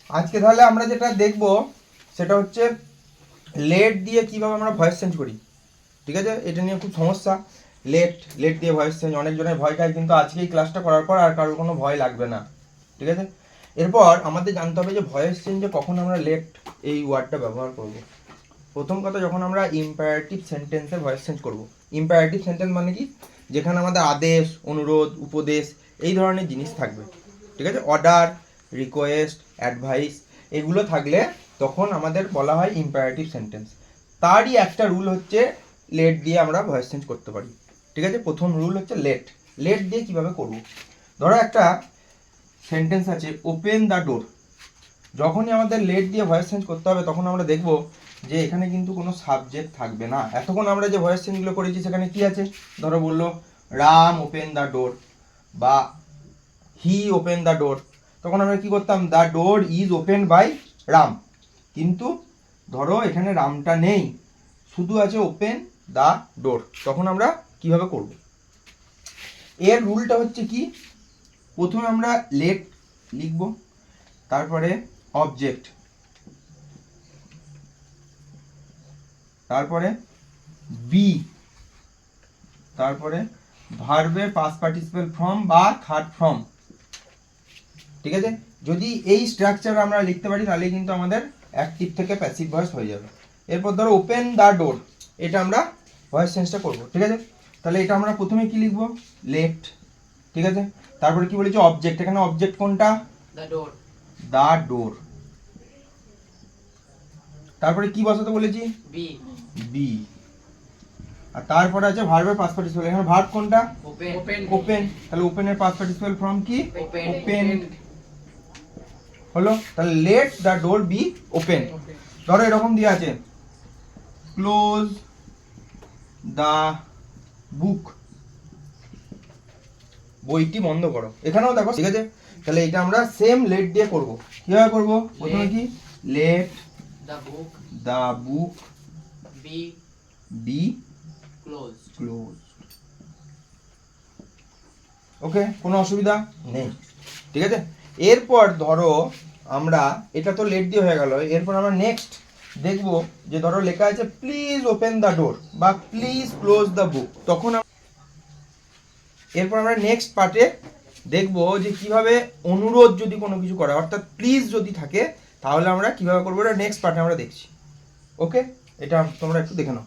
আজকে তাহলে আমরা যেটা দেখব সেটা হচ্ছে লেট দিয়ে কিভাবে আমরা ভয়েস চেঞ্জ করি। ঠিক আছে, এটা নিয়ে খুব সমস্যা। লেট দিয়ে ভয়েস চেঞ্জ অনেকজনের ভয় খায়, কিন্তু আজকে এই ক্লাসটা করার পর আর কারোর কোনো ভয় লাগবে না। ঠিক আছে, এরপর আমাদের জানতে হবে যে ভয়েস চেঞ্জে কখন আমরা লেট এই ওয়ার্ডটা ব্যবহার করব। প্রথম কথা, যখন আমরা ইম্পারেটিভ সেন্টেন্সে ভয়েস চেঞ্জ করব। ইম্পারেটিভ সেন্টেন্স মানে কি, যেখানে আমাদের আদেশ, অনুরোধ, উপদেশ এই ধরনের জিনিস থাকবে। ঠিক আছে, অর্ডার, রিকোয়েস্ট, অ্যাডভাইস এগুলো থাকলে তখন আমাদের বলা হয় ইম্পারেটিভ সেন্টেন্স। তারই একটা রুল হচ্ছে লেট দিয়ে আমরা ভয়েস চেঞ্জ করতে পারি। ঠিক আছে, প্রথম রুল হচ্ছে লেট দিয়ে কিভাবে করব। ধরো একটা সেন্টেন্স আছে, ওপেন দ্য ডোর। যখনই আমাদের লেট দিয়ে ভয়েস চেঞ্জ করতে হবে তখন আমরা দেখব যে এখানে কিন্তু কোনো সাবজেক্ট থাকবে না। এতক্ষণ আমরা যে ভয়েস চেঞ্জগুলো করেছি সেখানে কি আছে, ধরো বললো রাম ওপেন দ্য ডোর বা হি ওপেন দ্য ডোর, তখন আমরা কি করতাম, the door is open by Ram. কিন্তু ধরো এখানে রামটা নেই, শুধু আছে ওপেন দ্য ডোর, তখন আমরা কিভাবে করব। এর রুলটা হচ্ছে কি, প্রথমে আমরা লেট লিখব, তারপরে অবজেক্ট, তারপরে বি, তারপরে ভার্বের পাস্ট পার্টিসিপেল ফর্ম বা থার্ড ফর্ম। ঠিক আছে, যদি এই স্ট্রাকচার আমরা লিখতে পারি তাহলে কিন্তু আমাদের অ্যাক্টিভ থেকে প্যাসিভ ভয়েস হয়ে যাবে। এরপর ধরো ওপেন দ্য ডোর, এটা আমরা ভয়েস চেঞ্জটা করব। ঠিক আছে, তাহলে এটা আমরা প্রথমে কি লিখবো, লেট। ঠিক আছে, তারপরে কি বলেছি, অবজেক্ট। এখানে অবজেক্ট কোনটা, দ্য ডোর। The door. তারপরে কি বসাতে বলেছি, বি। বি। আর তারপরে আছে ভার্বের পাস্ট পার্টিসিপেল। এখানে ভার্ব কোনটা, ওপেন। ওপেন। তাহলে ওপেনের পাস্ট পার্টিসিপেল ফর্ম কি, ওপেন। ওপেন। হলো, তাহলে let the door be open. ধরো এরকম দিয়ে আছে, ক্লোজ দ্য বুক, বইটি বন্ধ করো। এখানেও দেখো, ঠিক আছে, তাহলে এটা আমরা সেম লেট দিয়ে করব। কিভাবে করব, প্রথমে কি, let the book be close. Okay, কোনো অসুবিধা নেই। ঠিক আছে, এরপর ধরো আমরা, এটা তো লেট দিয়ে হয়ে গেল, এরপর আমরা নেক্সট দেখব যে ধরো লেখা আছে প্লিজ ওপেন দ্য ডোর বা প্লিজ ক্লোজ দ্য বুক, তখন এরপর আমরা নেক্সট পার্টে দেখব যে কিভাবে অনুরোধ যদি কোনো কিছু করা, অর্থাৎ প্লিজ যদি থাকে তাহলে আমরা কিভাবে করবো, এটা নেক্সট পার্টে আমরা দেখছি। ওকে, এটা তোমরা একটু দেখে নাও।